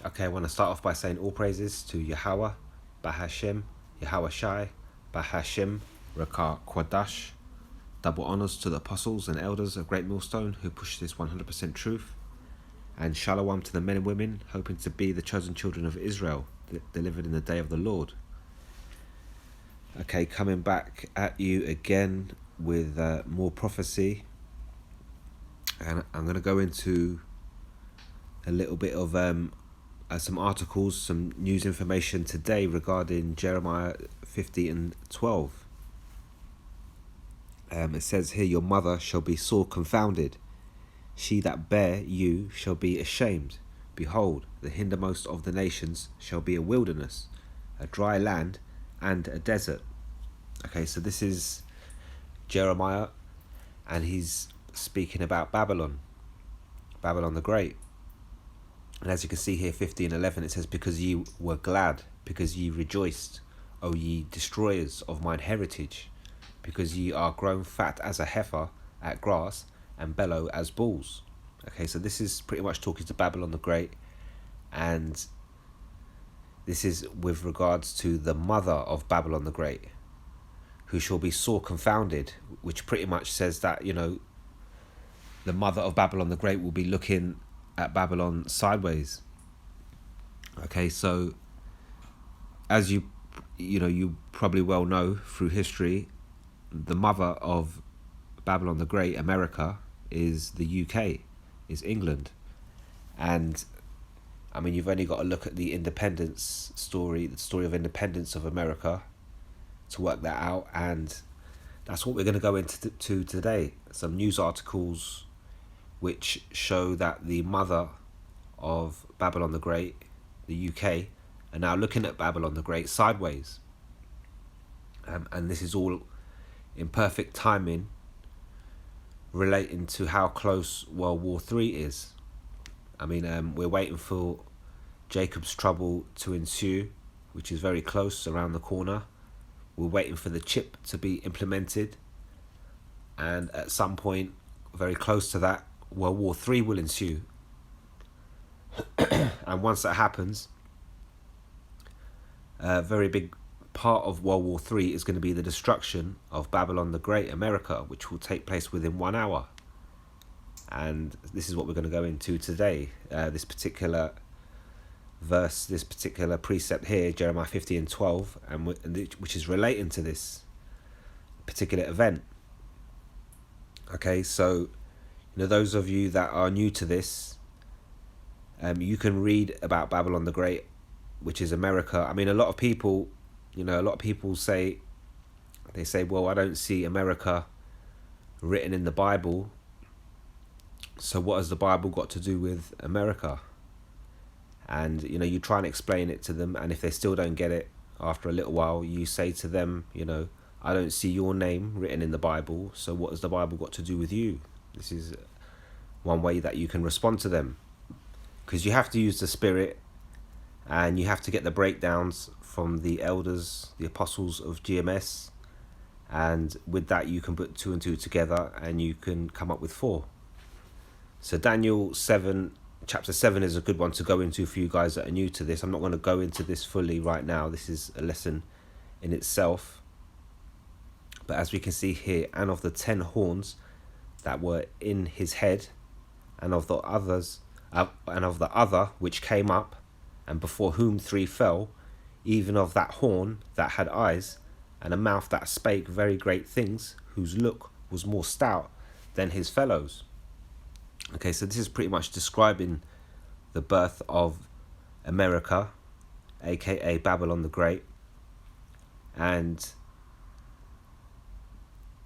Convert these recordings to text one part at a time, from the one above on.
Okay, I want to start off by saying all praises to Yahweh, Bahashim, Yahweh Shai, Bahashim, Rakah Kwadash. Double honors to the apostles and elders of Great Millstone who push this 100% truth. And shalom to the men and women hoping to be the chosen children of Israel, delivered in the day of the Lord. Okay, coming back at you again with more prophecy. And I'm going to go into a little bit of some articles, some news information today regarding Jeremiah 50 and 12. It says here, your mother shall be sore confounded. She that bare you shall be ashamed. Behold, the hindermost of the nations shall be a wilderness, a dry land, and a desert. Okay, so this is Jeremiah, and he's speaking about Babylon the Great. And as you can see here, 50 and 11, it says, because ye were glad, because ye rejoiced, O ye destroyers of mine heritage, because ye are grown fat as a heifer at grass, and bellow as bulls. Okay, so this is pretty much talking to Babylon the Great, and this is with regards to the mother of Babylon the Great, who shall be sore confounded, which pretty much says that, the mother of Babylon the Great will be looking at Babylon sideways. Okay, so as you probably well know through history, the mother of Babylon the Great, America, is the UK, is England. And I mean, you've only got to look at the independence story, the story of independence of America, to work that out. And that's what we're going to go into today. Some news articles which show that the mother of Babylon the Great, the UK, are now looking at Babylon the Great sideways. And this is all in perfect timing, relating to how close World War III is. I mean, we're waiting for Jacob's trouble to ensue, which is very close, around the corner. We're waiting for the chip to be implemented. And at some point, very close to that, World War III will ensue. And once that happens, a very big part of World War III is going to be the destruction of Babylon the Great, America, which will take place within 1 hour. And this is what we're going to go into today. This particular verse, this particular precept here, Jeremiah 50 and 12, which is relating to this particular event. Okay, so those of you that are new to this, you can read about Babylon the Great, which is America. I mean, a lot of people say, well, I don't see America written in the Bible, so what has the Bible got to do with America? And, you try and explain it to them, and if they still don't get it, after a little while, you say to them, I don't see your name written in the Bible, so what has the Bible got to do with you? This is one way that you can respond to them, because you have to use the Spirit, and you have to get the breakdowns from the elders, the apostles of GMS, and with that you can put 2 and 2 together and you can come up with 4. So Daniel 7, chapter 7 is a good one to go into for you guys that are new to this. I'm not going to go into this fully right now. This is a lesson in itself. But as we can see here, and of the 10 horns that were in his head, and of the other which came up, and before whom 3 fell, even of that horn that had eyes, and a mouth that spake very great things, whose look was more stout than his fellows. Okay, so this is pretty much describing the birth of America, aka Babylon the Great. And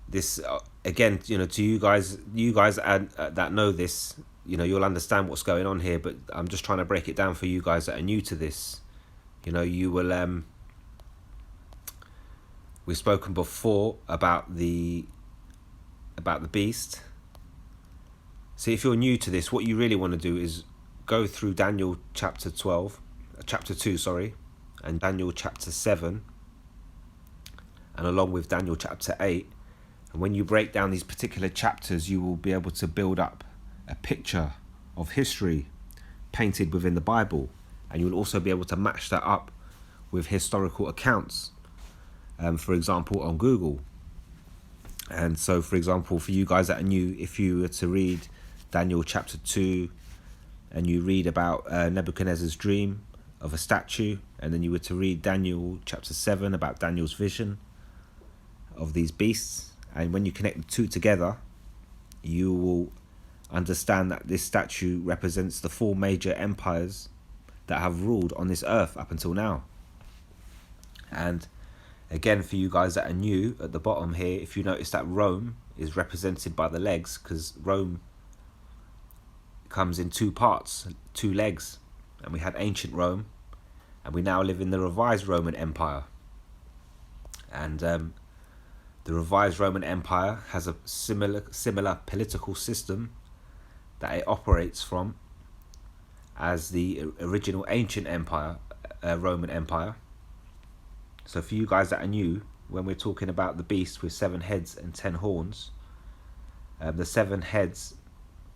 this, again, to you guys that know this, you'll understand what's going on here, but I'm just trying to break it down for you guys that are new to this. You will, we've spoken before about the beast. So if you're new to this, what you really want to do is go through Daniel chapter 2, and Daniel chapter 7, and along with Daniel chapter 8. And when you break down these particular chapters, you will be able to build up a picture of history painted within the Bible. And you'll also be able to match that up with historical accounts, for example, on Google. And so, for example, for you guys that are new, if you were to read Daniel chapter 2 and you read about Nebuchadnezzar's dream of a statue, and then you were to read Daniel chapter 7 about Daniel's vision of these beasts, and when you connect the two together, you will understand that this statue represents the four major empires that have ruled on this earth up until now. And again, for you guys that are new, at the bottom here, if you notice that Rome is represented by the legs, because Rome comes in two parts, two legs. And we had ancient Rome, and we now live in the revised Roman Empire. And the revised Roman Empire has a similar political system that it operates from as the original ancient empire, Roman Empire. So for you guys that are new, when we're talking about the beast with 7 heads and 10 horns, the 7 heads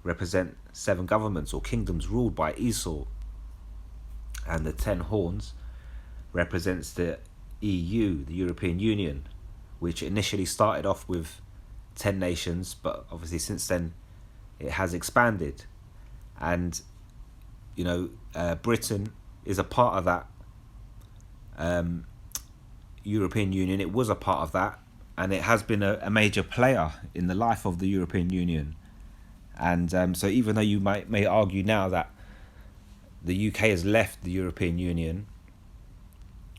represent 7 governments or kingdoms ruled by Esau, and the 10 horns represents the EU, the European Union, which initially started off with 10 nations, but obviously since then it has expanded. And Britain is a part of that European Union. It was a part of that, and it has been a major player in the life of the European Union. And so even though you may argue now that the UK has left the European Union,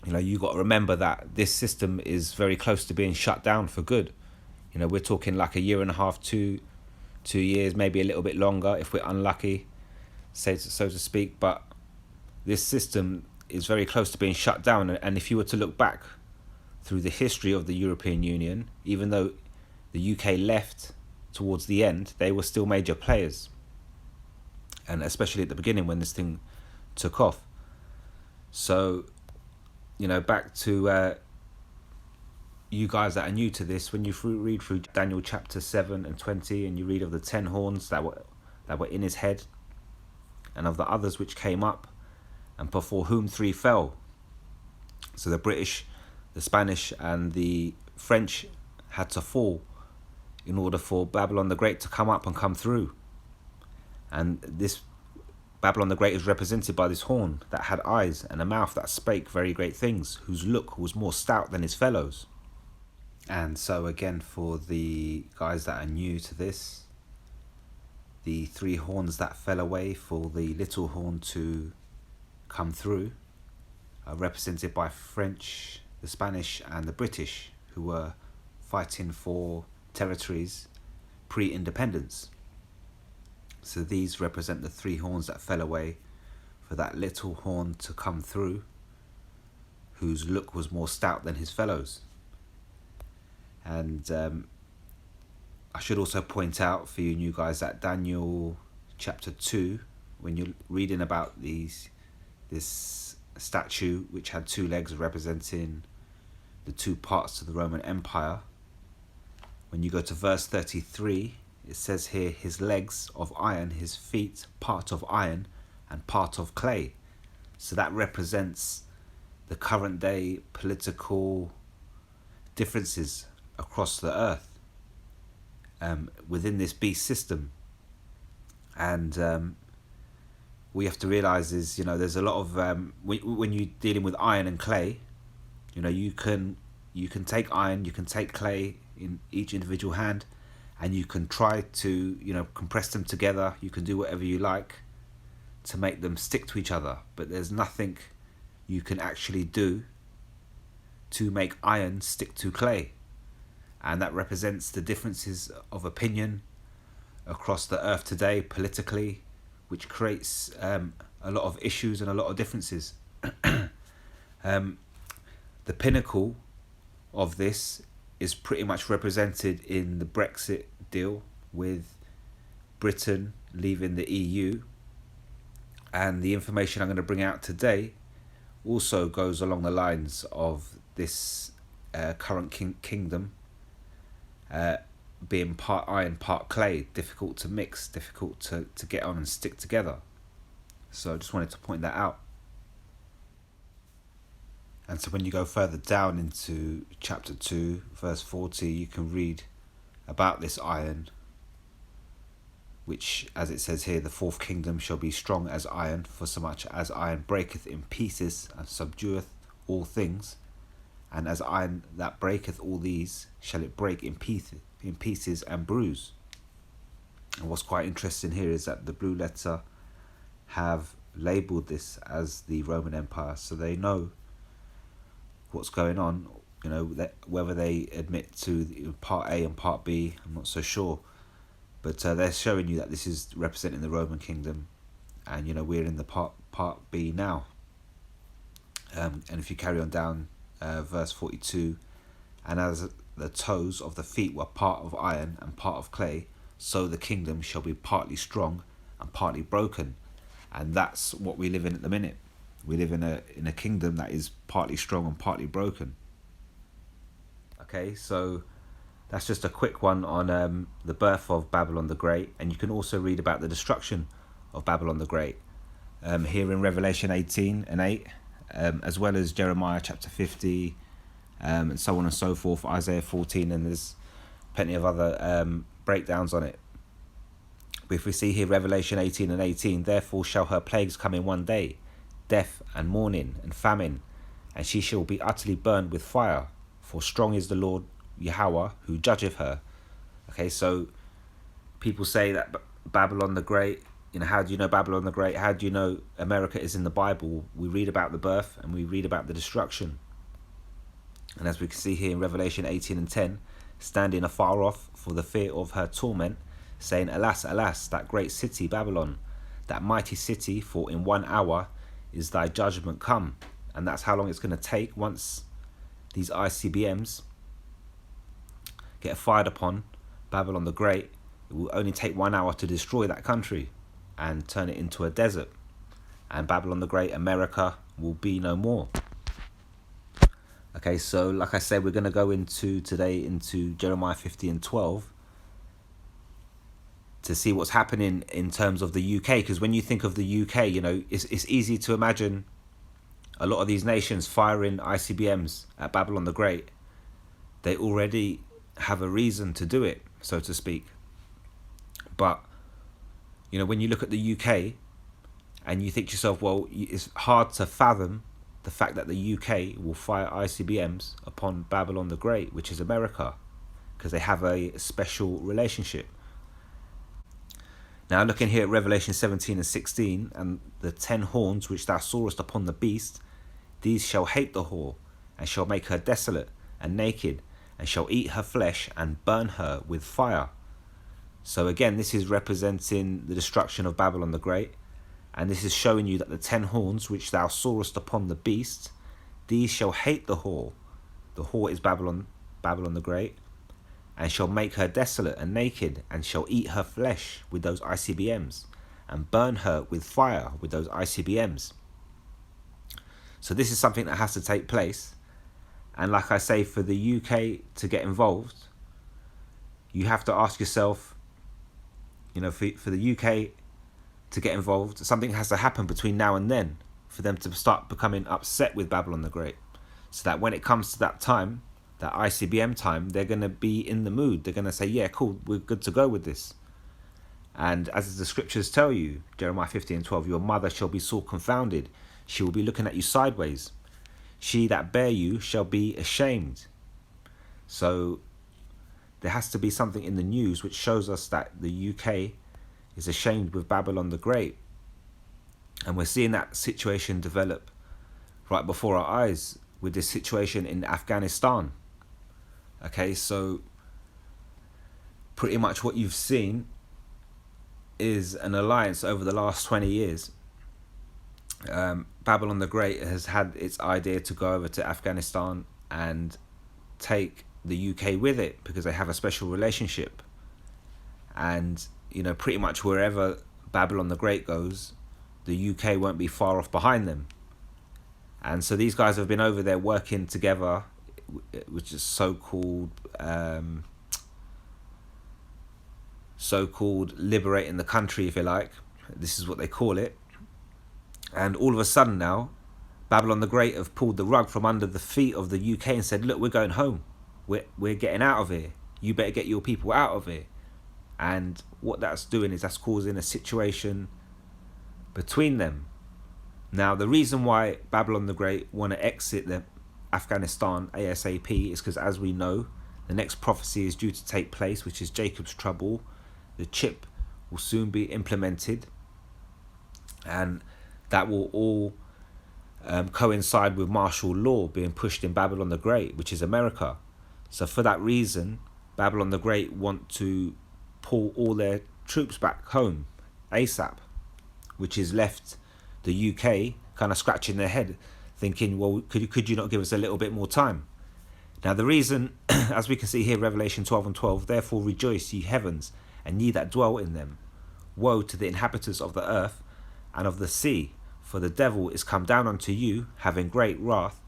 you got to remember that this system is very close to being shut down for good. We're talking like 1.5 years, 2 years, maybe a little bit longer if we're unlucky, so to speak. But this system is very close to being shut down. And if you were to look back through the history of the European Union, even though the UK left towards the end, they were still major players. And especially at the beginning when this thing took off. So, back to you guys that are new to this, when you read through Daniel chapter 7 and 20, and you read of the 10 horns that were in his head, and of the others which came up, and before whom 3 fell. So the British, the Spanish, and the French had to fall in order for Babylon the Great to come up and come through. And this Babylon the Great is represented by this horn that had eyes and a mouth that spake very great things, whose look was more stout than his fellows. And so again, for the guys that are new to this, the 3 horns that fell away for the little horn to come through are represented by French, the Spanish, and the British, who were fighting for territories pre-independence. So these represent the 3 horns that fell away for that little horn to come through, whose look was more stout than his fellows. And I should also point out for you new guys that Daniel chapter 2, when you're reading about this statue which had 2 legs representing the 2 parts to the Roman Empire, when you go to verse 33, it says here, his legs of iron, his feet part of iron and part of clay. So that represents the current day political differences across the earth within this beast system. And we have to realize is, there's a lot of when you're dealing with iron and clay, you can take iron, you can take clay in each individual hand, and you can try to compress them together. You can do whatever you like to make them stick to each other, but there's nothing you can actually do to make iron stick to clay. And that represents the differences of opinion across the earth today politically, which creates a lot of issues and a lot of differences. The pinnacle of this is pretty much represented in the Brexit deal, with Britain leaving the EU. And the information I'm going to bring out today also goes along the lines of this current kingdom being part iron, part clay, difficult to mix, difficult to get on and stick together. So I just wanted to point that out. And so when you go further down into chapter 2, verse 40, you can read about this iron, which, as it says here, the fourth kingdom shall be strong as iron, for so much as iron breaketh in pieces and subdueth all things, and as iron that breaketh all these shall it break in pieces and bruise. And what's quite interesting here is that the blue letter have labelled this as the Roman Empire, so they know what's going on. That whether they admit to part A and part B, I'm not so sure, but they're showing you that this is representing the Roman kingdom, and we're in the part B now. And if you carry on down, verse 42, and as the toes of the feet were part of iron and part of clay, so the kingdom shall be partly strong and partly broken. And that's what we live in at the minute. We live in a kingdom that is partly strong and partly broken. Okay, so that's just a quick one on the birth of Babylon the Great, and you can also read about the destruction of Babylon the Great here in Revelation 18 and 8, as well as Jeremiah chapter 50, and so on and so forth, Isaiah 14, and there's plenty of other breakdowns on it. But if we see here Revelation 18 and 18, therefore shall her plagues come in one day, death and mourning and famine, and she shall be utterly burned with fire, for strong is the Lord Yahweh who judgeth her. Okay, so people say that Babylon the Great, how do you know Babylon the Great? How do you know America is in the Bible? We read about the birth and we read about the destruction. And as we can see here in Revelation 18 and 10, standing afar off for the fear of her torment, saying, alas, alas, that great city Babylon, that mighty city, for in 1 hour is thy judgment come. And that's how long it's going to take once these ICBMs get fired upon Babylon the Great. It will only take 1 hour to destroy that country and turn it into a desert. And Babylon the Great, America, will be no more. Okay, so like I said, we're going to go into Jeremiah 50 and 12 to see what's happening in terms of the UK. Because when you think of the UK, it's easy to imagine a lot of these nations firing ICBMs at Babylon the Great. They already have a reason to do it, so to speak. But, when you look at the UK and you think to yourself, well, it's hard to fathom the fact that the UK will fire ICBMs upon Babylon the Great, which is America, because they have a special relationship. Now looking here at Revelation 17 and 16, and the 10 horns which thou sawest upon the beast, these shall hate the whore, and shall make her desolate and naked, and shall eat her flesh and burn her with fire. So again, this is representing the destruction of Babylon the Great, and this is showing you that the 10 horns which thou sawest upon the beast, these shall hate the whore. The whore is Babylon the Great, and shall make her desolate and naked, and shall eat her flesh with those ICBMs, and burn her with fire with those ICBMs. So this is something that has to take place. And like I say, for the UK to get involved, you have to ask yourself, for the UK to get involved, something has to happen between now and then for them to start becoming upset with Babylon the Great. So that when it comes to that time, that ICBM time, they're going to be in the mood. They're going to say, yeah, cool, we're good to go with this. And as the scriptures tell you, Jeremiah 50 and 12, your mother shall be sore confounded. She will be looking at you sideways. She that bare you shall be ashamed. So there has to be something in the news which shows us that the UK is ashamed with Babylon the Great. And we're seeing that situation develop right before our eyes with this situation in Afghanistan. Okay, so pretty much what you've seen is an alliance over the last 20 years. Babylon the Great has had its idea to go over to Afghanistan and take the UK with it because they have a special relationship. And, pretty much wherever Babylon the Great goes, the UK won't be far off behind them. And so these guys have been over there working together, which is so-called liberating the country, if you like. This is what they call it. And all of a sudden now, Babylon the Great have pulled the rug from under the feet of the UK and said, look, we're going home. We're getting out of here. You better get your people out of here. And what that's doing is that's causing a situation between them. Now, the reason why Babylon the Great want to exit Afghanistan ASAP is because, as we know, the next prophecy is due to take place, which is Jacob's trouble. The chip will soon be implemented, and that will all coincide with martial law being pushed in Babylon the Great, which is America. So for that reason, Babylon the Great want to pull all their troops back home ASAP, which has left the UK kind of scratching their head, thinking, well, could you not give us a little bit more time? Now the reason, as we can see here, Revelation 12:12, therefore rejoice, ye heavens, and ye that dwell in them. Woe to the inhabitants of the earth and of the sea, for the devil is come down unto you, having great wrath,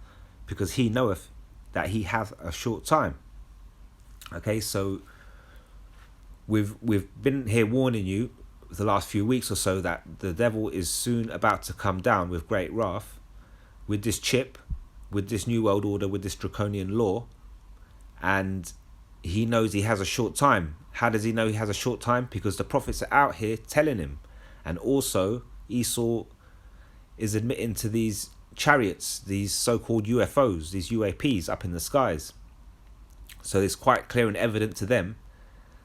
because he knoweth that he hath a short time. Okay, so we've been here warning you the last few weeks or so that the devil is soon about to come down with great wrath, with this chip, with this new world order, with this draconian law, and he knows he has a short time. How does he know he has a short time? Because the prophets are out here telling him. And also Esau is admitting to these chariots, these so-called UFOs, these UAPs up in the skies. So it's quite clear and evident to them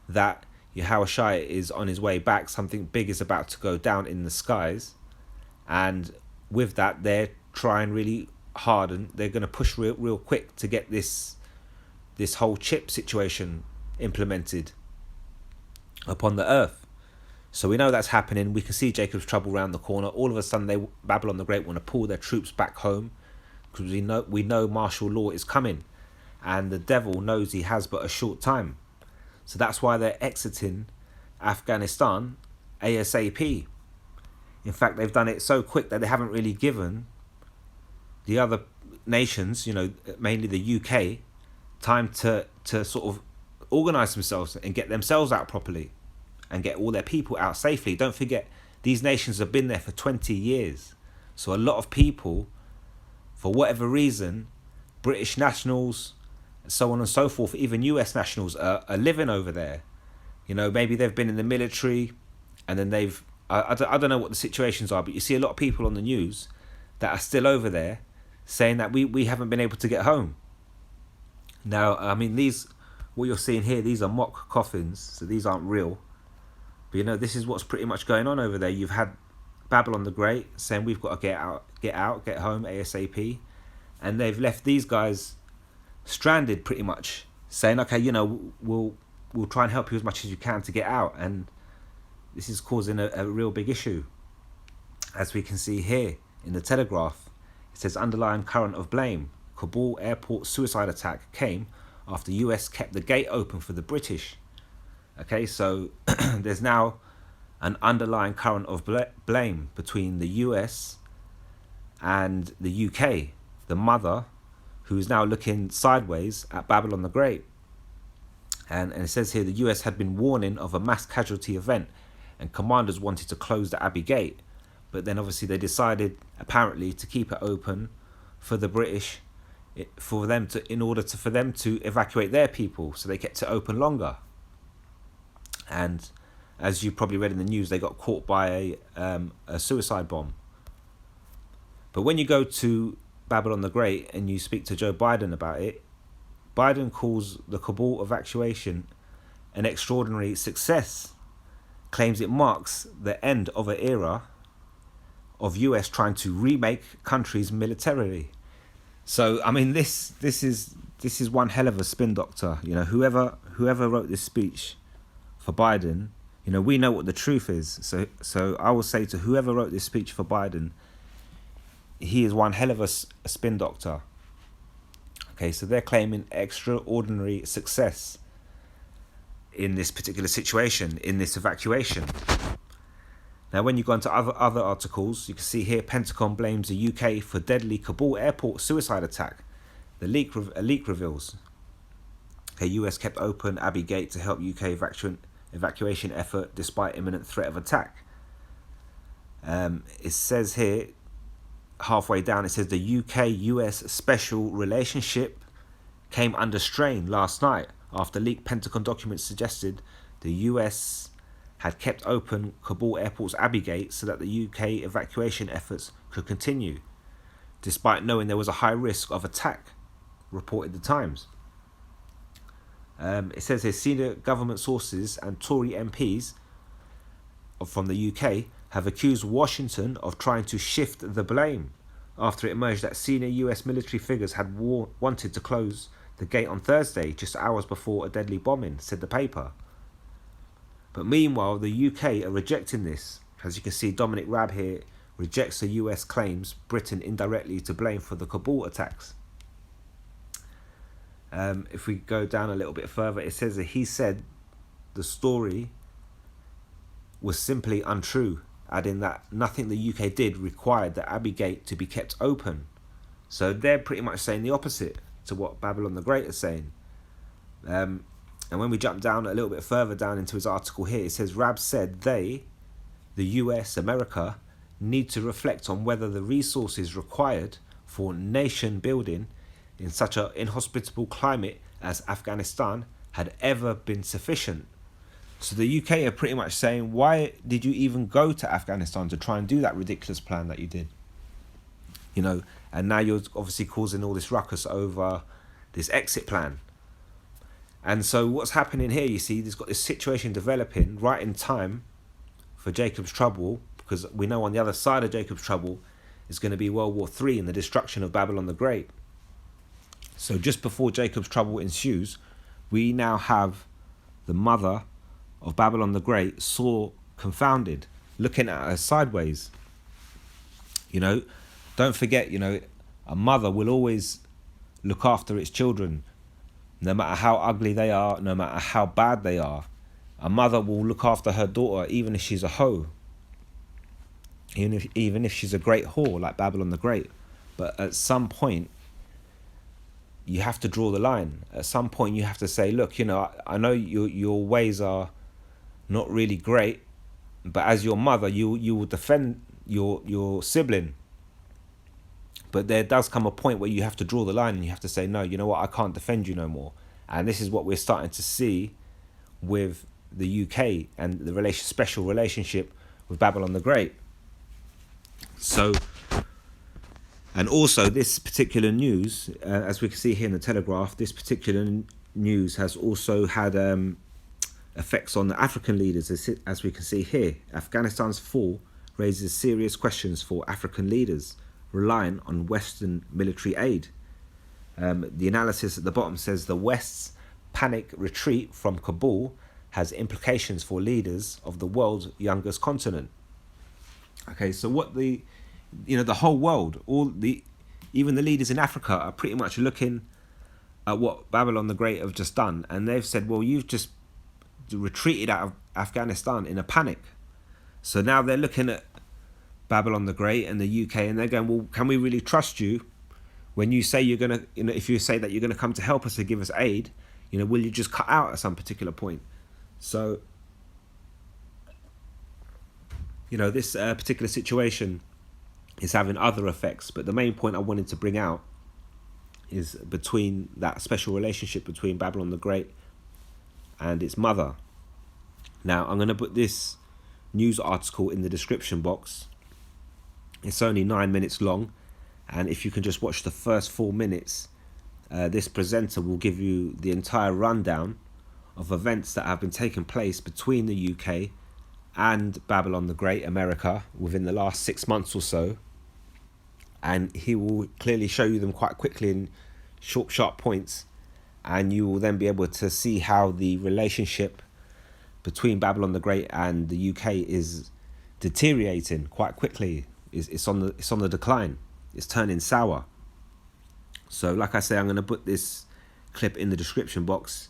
that Yahushua is on his way back. Something big is about to go down in the skies, and with that they're trying really hard, and they're going to push real quick to get this whole chip situation implemented upon the earth. So we know that's happening. We can see Jacob's trouble around the corner. All of a sudden, Babylon the Great want to pull their troops back home, because we know martial law is coming, and the devil knows he has but a short time. So that's why they're exiting Afghanistan ASAP. In fact, they've done it so quick that they haven't really given the other nations, mainly the UK, time to sort of organise themselves and get themselves out properly and get all their people out safely. Don't forget, these nations have been there for 20 years. So a lot of people, for whatever reason, British nationals, so on and so forth, even US nationals are living over there. Maybe they've been in the military, and then I don't know what the situations are, but you see a lot of people on the news that are still over there saying that we haven't been able to get home. Now, I mean, what you're seeing here, these are mock coffins, so these aren't real. But this is what's pretty much going on over there. You've had Babylon the Great saying we've got to get home ASAP, and they've left these guys stranded pretty much, saying, okay, we'll try and help you as much as you can to get out. And this is causing a real big issue. As we can see here in the Telegraph, it says underlying current of blame. Kabul airport suicide attack came after US kept the gate open for the British. Okay, so there's now an underlying current of blame between the US and the UK, the mother, who is now looking sideways at Babylon the Great. And it says here the US had been warning of a mass casualty event, and commanders wanted to close the Abbey Gate, but then obviously they decided apparently to keep it open for the British, for them to evacuate their people. So they kept it open longer. And as you probably read in the news, they got caught by a suicide bomb. But when you go to Babylon the Great and you speak to Joe Biden about it, Biden calls the Kabul evacuation an extraordinary success, claims it marks the end of an era of US trying to remake countries militarily. So I mean, this is one hell of a spin doctor. Whoever wrote this speech for Biden, we know what the truth is. So I will say to whoever wrote this speech for Biden, he is one hell of a spin doctor. Okay, so they're claiming extraordinary success in this particular situation, in this evacuation. Now, when you go into other articles, you can see here Pentagon blames the UK for deadly Kabul airport suicide attack. A leak reveals. Okay, US kept open Abbey Gate to help UK evacuation effort despite imminent threat of attack. It says here, halfway down, it says the UK-US special relationship came under strain last night after leaked Pentagon documents suggested the US had kept open Kabul airport's Abbey Gate so that the UK evacuation efforts could continue, despite knowing there was a high risk of attack, reported the Times. It says here senior government sources and Tory MPs from the UK have accused Washington of trying to shift the blame after it emerged that senior US military figures had wanted to close the gate on Thursday, just hours before a deadly bombing, said the paper. But meanwhile, the UK are rejecting this. As you can see, Dominic Raab here rejects the US claims Britain indirectly to blame for the Kabul attacks. If we go down a little bit further, it says that he said the story was simply untrue, adding that nothing the UK did required the Abbey Gate to be kept open. So they're pretty much saying the opposite to what Babylon the Great is saying. And when we jump down a little bit further down into his article here, it says Raab said they, the US, America, need to reflect on whether the resources required for nation building in such an inhospitable climate as Afghanistan had ever been sufficient. So the UK are pretty much saying, why did you even go to Afghanistan to try and do that ridiculous plan that you did? You know, and now you're obviously causing all this ruckus over this exit plan. And so what's happening here, you see, there's got this situation developing right in time for Jacob's trouble, because we know on the other side of Jacob's trouble is going to be World War III and the destruction of Babylon the Great. So just before Jacob's trouble ensues, we now have the mother of Babylon the Great, sore confounded, looking at her sideways. You know, don't forget, you know, a mother will always look after its children, no matter how ugly they are, no matter how bad they are. A mother will look after her daughter even if she's a hoe, even if she's a great whore like Babylon the Great. But at some point, you have to draw the line. At some point, you have to say, look, you know, I know your ways are not really great, but as your mother, you will defend your sibling. But there does come a point where you have to draw the line and you have to say, no, you know what, I can't defend you no more. And this is what we're starting to see with the UK and the special relationship with Babylon the Great. So, and also this particular news, as we can see here in the Telegraph, this particular news has also had effects on the African leaders, as we can see here. Afghanistan's fall raises serious questions for African leaders relying on Western military aid. The analysis at the bottom says the West's panic retreat from Kabul has implications for leaders of the world's youngest continent. Okay, so what the whole world, even the leaders in Africa are pretty much looking at what Babylon the Great have just done, and they've said, well, you've just retreated out of Afghanistan in a panic. So now they're looking at Babylon the Great and the UK, and they're going, well, can we really trust you when you say you're going to, if you say that you're going to come to help us to give us aid, will you just cut out at some particular point? So, this particular situation is having other effects, but the main point I wanted to bring out is between that special relationship between Babylon the Great and its mother. Now, I'm going to put this news article in the description box. It's only 9 minutes long, and if you can just watch the first 4 minutes, this presenter will give you the entire rundown of events that have been taking place between the UK and Babylon the Great, America, within the last 6 months or so. And he will clearly show you them quite quickly in short, sharp points, and you will then be able to see how the relationship between Babylon the Great and the UK is deteriorating quite quickly. It's on the decline. It's turning sour. So, like I say, I'm going to put this clip in the description box,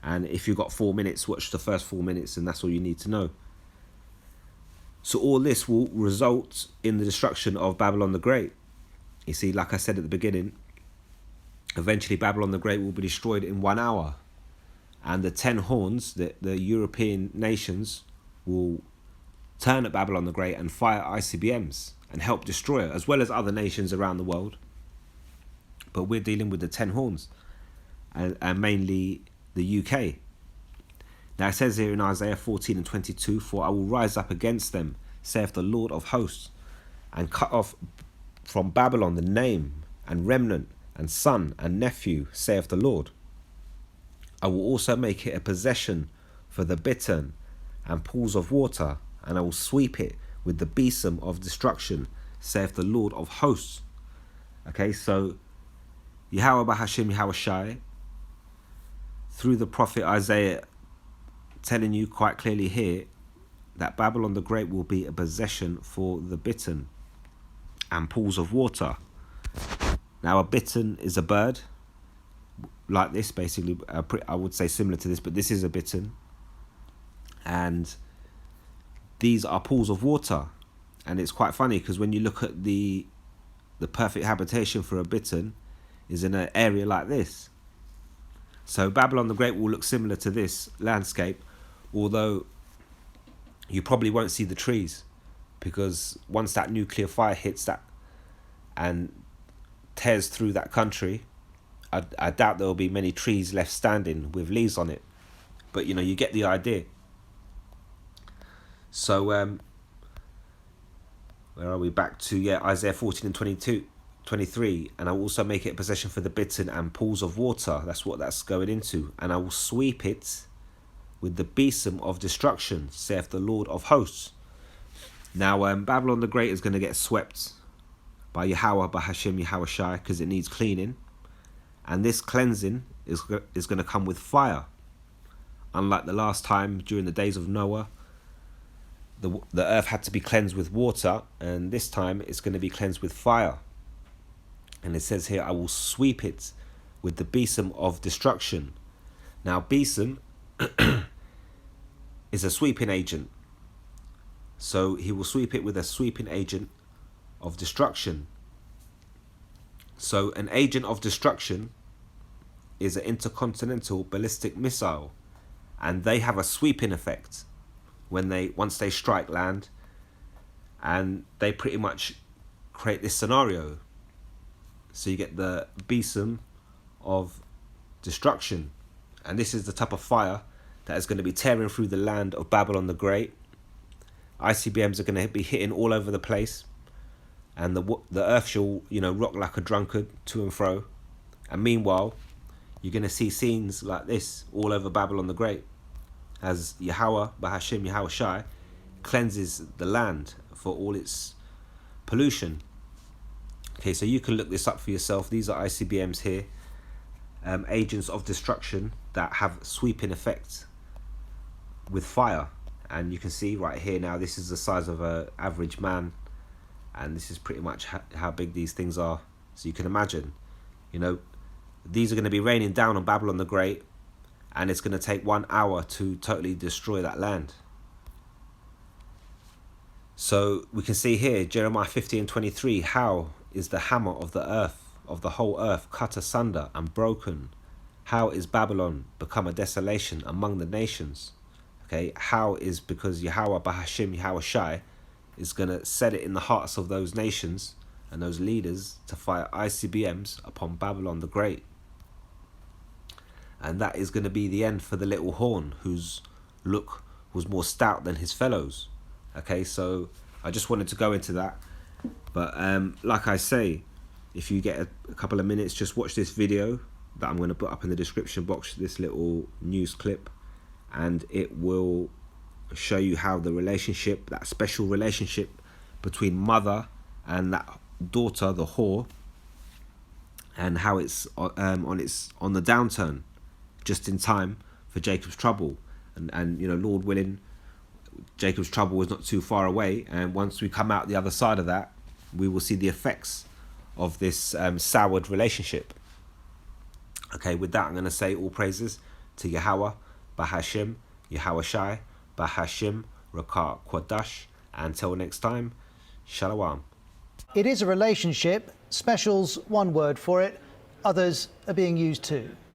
and if you've got 4 minutes, watch the first 4 minutes, and that's all you need to know. So all this will result in the destruction of Babylon the Great. You see, like I said at the beginning, eventually Babylon the Great will be destroyed in 1 hour. And the 10 horns, the European nations, will turn at Babylon the Great and fire ICBMs and help destroy it, as well as other nations around the world. But we're dealing with the 10 horns, and mainly the UK. Now it says here in Isaiah 14 and 22, "For I will rise up against them, saith the Lord of hosts, and cut off from Babylon the name, and remnant, and son, and nephew, saith the Lord. I will also make it a possession for the bittern, and pools of water, and I will sweep it with the besom of destruction, saith the Lord of hosts." Okay, so Yahweh Bahashim Yahweh Shai, through the prophet Isaiah, telling you quite clearly here that Babylon the Great will be a possession for the bittern and pools of water. Now a bittern is a bird like this, basically. I would say similar to this, but this is a bittern, and these are pools of water. And it's quite funny because when you look at the perfect habitation for a bittern is in an area like this. So Babylon the Great will look similar to this landscape, although you probably won't see the trees, because once that nuclear fire hits that and tears through that country, I doubt there will be many trees left standing with leaves on it. But you get the idea. So where are we? Back to Isaiah 14 and 23, "And I will also make it a possession for the bittern and pools of water." That's what that's going into. "And I will sweep it with the besom of destruction, saith the Lord of hosts." Now Babylon the Great is going to get swept by Yahweh Bahashim Yahweh Shai, because it needs cleaning, and this cleansing is going to come with fire. Unlike the last time during the days of Noah, the earth had to be cleansed with water, and this time it's going to be cleansed with fire. And it says here, "I will sweep it with the besom of destruction." Now besom is a sweeping agent, so he will sweep it with a sweeping agent of destruction. So an agent of destruction is an intercontinental ballistic missile, and they have a sweeping effect once they strike land, and they pretty much create this scenario. So you get the besom of destruction, and this is the type of fire that is going to be tearing through the land of Babylon the Great. ICBMs are going to be hitting all over the place, and the earth shall rock like a drunkard to and fro. And meanwhile, you're going to see scenes like this all over Babylon the Great, as Yahweh Bahashim Yahweh Shai cleanses the land for all its pollution. Okay, so you can look this up for yourself. These are ICBMs here, agents of destruction that have sweeping effects with fire. And you can see right here now, this is the size of an average man, and this is pretty much how big these things are. So you can imagine, these are going to be raining down on Babylon the Great, and it's going to take 1 hour to totally destroy that land. So we can see here, Jeremiah 50 and 23, "How is the hammer of the earth, of the whole earth, cut asunder and broken? How is Babylon become a desolation among the nations?" Okay, how is because Yahweh Bahashim Yahweh Shai is going to set it in the hearts of those nations and those leaders to fire ICBMs upon Babylon the Great. And that is going to be the end for the little horn, whose look was more stout than his fellows. Okay, so I just wanted to go into that. But like I say, if you get a couple of minutes, just watch this video that I'm going to put up in the description box, this little news clip, and it will show you how the relationship, that special relationship between mother and that daughter, the whore, and how it's on the downturn, just in time for Jacob's trouble. And Lord willing, Jacob's trouble is not too far away, and once we come out the other side of that, we will see the effects of this soured relationship. Okay, with that, I'm going to say all praises to Yahweh Bahashim Yahweh Shai Bahashim Rakah Kwadash. Until next time, Shalom. It is a relationship. Special's one word for it. Others are being used too.